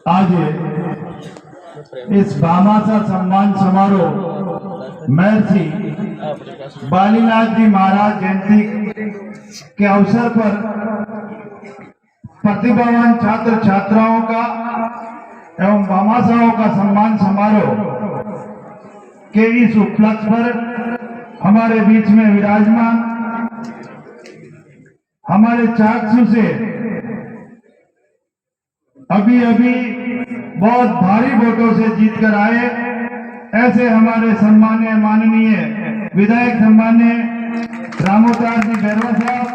आज इस भामाशाह सम्मान समारोह महर्षि बालीनाथ जी महाराज जयंती के अवसर पर प्रतिभावान छात्र छात्राओं का एवं भामाशाहों का सम्मान समारोह के इस उपलक्ष्य पर हमारे बीच में विराजमान हमारे चाकसू से अभी अभी बहुत भारी वोटों से जीतकर आए ऐसे हमारे सम्मान्य माननीय विधायक सम्मान्य रामोतार जी बैरवा साहब,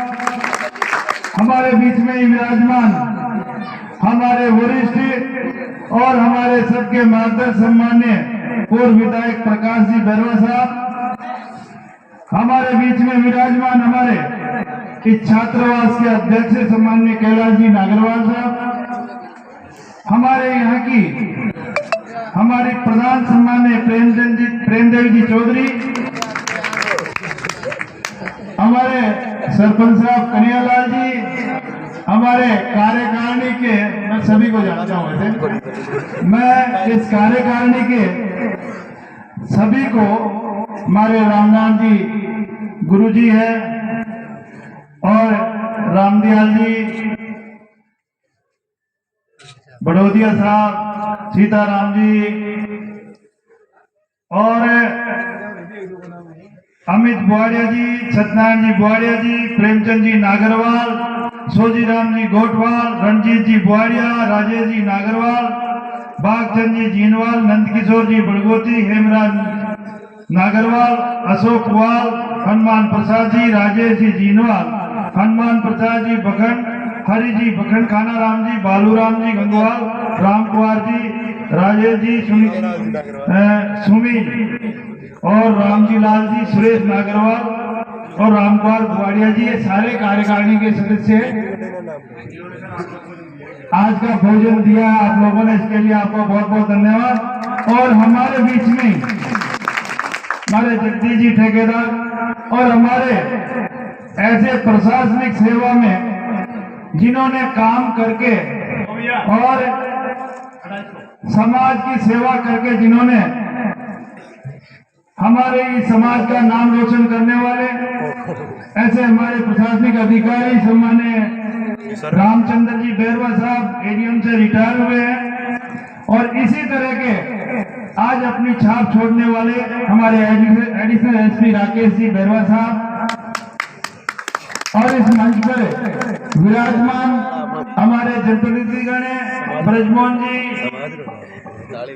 हमारे बीच में ही विराजमान हमारे वरिष्ठ और हमारे सबके मार्गदर्शक सम्मान्य पूर्व विधायक प्रकाश जी बैरवा साहब, हमारे बीच में विराजमान हमारे इस छात्रावास के अध्यक्ष सम्मान्य कैलाश जी नागरवाल साहब, हमारे यहाँ की हमारी प्रधान सम्मान्य प्रेमदेव जी चौधरी, हमारे सरपंच साहब कन्हैयालाल जी, हमारे कार्यकारिणी के, मैं सभी को जानता हूँ वैसे, मैं इस कार्यकारिणी के सभी को, हमारे रामनाथ जी गुरुजी है और रामदयाल जी, बड़ौदिया साहब, सीताराम जी और अमित बुआड़िया जी, सत्यनारायण जी बुआड़िया जी, प्रेमचंद जी नागरवाल, सोजीराम जी गोटवाल, रणजीत जी बुआड़िया, राजेश जी नागरवाल, बागचंद जी जीनवाल, नंदकिशोर जी बड़गोती, हेमराज नागरवाल, अशोक वाल, हनुमान प्रसाद जी, राजेश जी जीनवाल, हनुमान प्रसाद जी बखंड, हरि जी बखंड, खाना राम जी, बालूराम जी गंगवाल, राम कुमार जी, राजेश जी सुमी और रामजी लाल जी, सुरेश नागरवाल और रामकुमार बुआड़िया जी, ये सारे कार्यकारिणी के सदस्य आज का भोजन दिया आप लोगों ने, इसके लिए आपको बहुत बहुत धन्यवाद। और हमारे बीच में हमारे जगदीश जी ठेकेदार और हमारे ऐसे प्रशासनिक सेवा में जिन्होंने काम करके और समाज की सेवा करके जिन्होंने हमारे इस समाज का नाम रोशन करने वाले ऐसे हमारे प्रशासनिक अधिकारी सम्मान्य रामचंद्र जी बैरवा साहब एडीएम से रिटायर हुए हैं और इसी तरह के आज अपनी छाप छोड़ने वाले हमारे एडिशनल एसपी राकेश जी बैरवा साहब और इस मंच पर विराजमान हमारे जनप्रतिनिधिगण ब्रजमोहन जी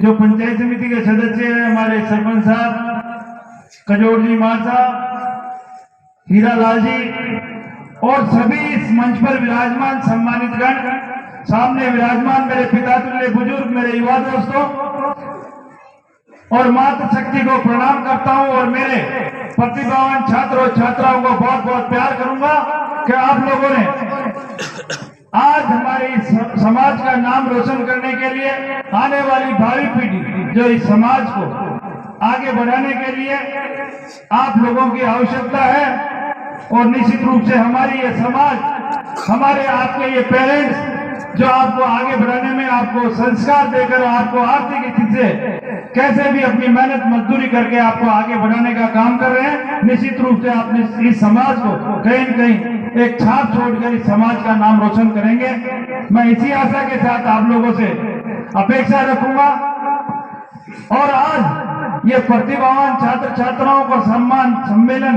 जो पंचायत समिति के सदस्य हैं, हमारे सरपंच साहब कजोड़ जी मां साहब, हीरालाल जी और सभी इस मंच पर विराजमान सम्मानित गण, सामने विराजमान मेरे पिता तुल्य बुजुर्ग, मेरे युवा दोस्तों और मातृ शक्ति को प्रणाम करता हूं और मेरे प्रतिभावान छात्र और छात्राओं को बहुत बहुत प्यार करूंगा कि आप लोगों ने आज हमारे इस समाज का नाम रोशन करने के लिए, आने वाली भावी पीढ़ी जो इस समाज को आगे बढ़ाने के लिए आप लोगों की आवश्यकता है और निश्चित रूप से हमारी ये समाज, हमारे आपके ये पेरेंट्स जो आपको आगे बढ़ाने में, आपको संस्कार देकर, आपको आर्थिक स्थिति से कैसे भी अपनी मेहनत मजदूरी करके आपको आगे बढ़ाने का काम कर रहे हैं, निश्चित रूप से आप इस समाज को कहीं न कहीं एक छाप छोड़कर इस समाज का नाम रोशन करेंगे। मैं इसी आशा के साथ आप लोगों से अपेक्षा रखूंगा और आज ये प्रतिभावान छात्र छात्राओं का सम्मान सम्मेलन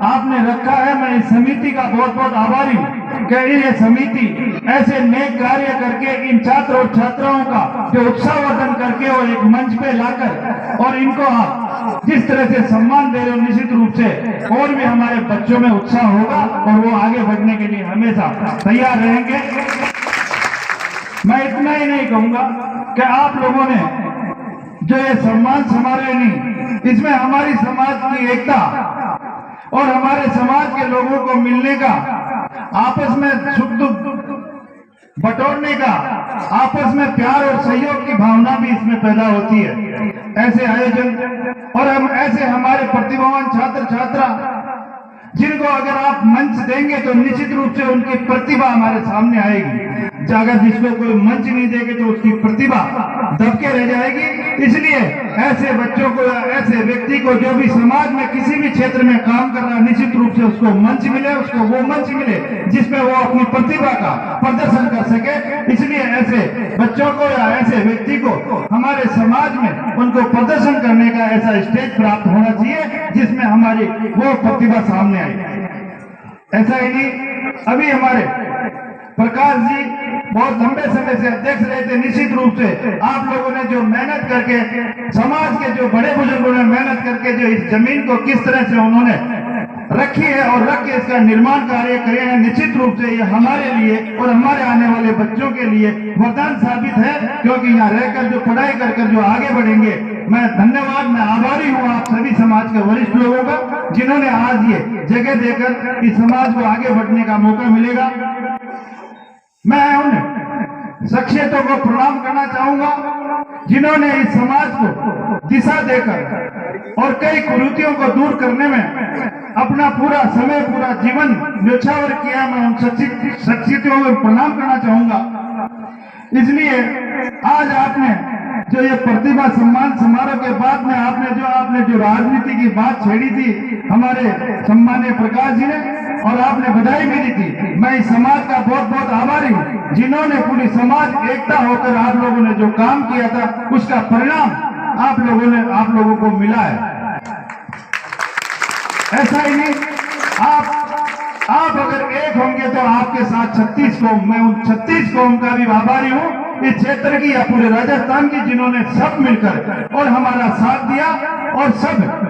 आपने रखा है। मैं इस समिति का बहुत बहुत आभारी हूँ कि ये समिति ऐसे नेक कार्य करके इन छात्र और छात्राओं का जो उत्साहवर्धन करके और एक मंच पे लाकर और इनको आप जिस तरह से सम्मान दे रहे हो, निश्चित रूप से और भी हमारे बच्चों में उत्साह होगा और वो आगे बढ़ने के लिए हमेशा तैयार रहेंगे। मैं इतना ही नहीं कहूंगा कि आप लोगों ने जो ये सम्मान समारोह नहीं, इसमें हमारी समाज की एकता और हमारे समाज के लोगों को मिलने का, आपस में सुख दुख बटोरने का, आपस में प्यार और सहयोग की भावना भी इसमें पैदा होती है। ऐसे आयोजन और हम ऐसे हमारे प्रतिभावान छात्र छात्रा जिनको अगर आप मंच देंगे तो निश्चित रूप से उनकी प्रतिभा हमारे सामने आएगी। अगर जिसको कोई मंच नहीं देंगे तो उसकी प्रतिभा दबके रह जाएगी। इसलिए ऐसे बच्चों को, ऐसे व्यक्ति को जो भी समाज में किसी भी क्षेत्र में काम कर रहा है, निश्चित रूप से उसको मंच मिले, उसको वो मंच मिले जिसमें वो अपनी प्रतिभा का प्रदर्शन कर सके। इसलिए ऐसे बच्चों को या ऐसे व्यक्ति को हमारे समाज में उनको प्रदर्शन करने का ऐसा स्टेज प्राप्त होना चाहिए जिसमें हमारी वो प्रतिभा सामने आए। ऐसा ही नहीं, अभी हमारे प्रकाश जी बहुत लंबे समय से अध्यक्ष रहे थे। निश्चित रूप से आप लोगों ने जो मेहनत करके, समाज के जो बड़े बुजुर्गों ने मेहनत करके जो इस जमीन को किस तरह से उन्होंने रखी है और रख के इसका निर्माण कार्य करे हैं, निश्चित रूप से ये हमारे लिए और हमारे आने वाले बच्चों के लिए वरदान साबित है। क्योंकि यहाँ रहकर जो पढ़ाई कर जो आगे बढ़ेंगे, मैं आभारी हूँ आप सभी समाज के वरिष्ठ लोगों का, जिन्होंने आज ये जगह देकर इस समाज को आगे बढ़ने का मौका मिलेगा। मैं उन शख्सियतों को प्रणाम करना चाहूंगा जिन्होंने इस समाज को दिशा देकर और कई कुरीतियों को दूर करने में अपना पूरा समय, पूरा जीवन न्यौछावर किया। मैं उन शख्सियतों को प्रणाम करना चाहूंगा। इसलिए आज आपने जो ये प्रतिभा सम्मान समारोह के बाद में आपने जो राजनीति की बात छेड़ी थी हमारे सम्मानीय प्रकाश जी ने, और आपने बधाई भी दी थी, मैं इस समाज का बहुत बहुत आभारी हूँ जिन्होंने पूरी समाज एकता होकर आप लोगों ने जो काम किया था उसका परिणाम आप लोगों को मिला है। ऐसा ही नहीं, आप अगर एक होंगे तो आपके साथ 36 कौम, मैं उन 36 कौम का भी आभारी हूँ इस क्षेत्र की या पूरे राजस्थान की, जिन्होंने सब मिलकर और हमारा साथ दिया और सब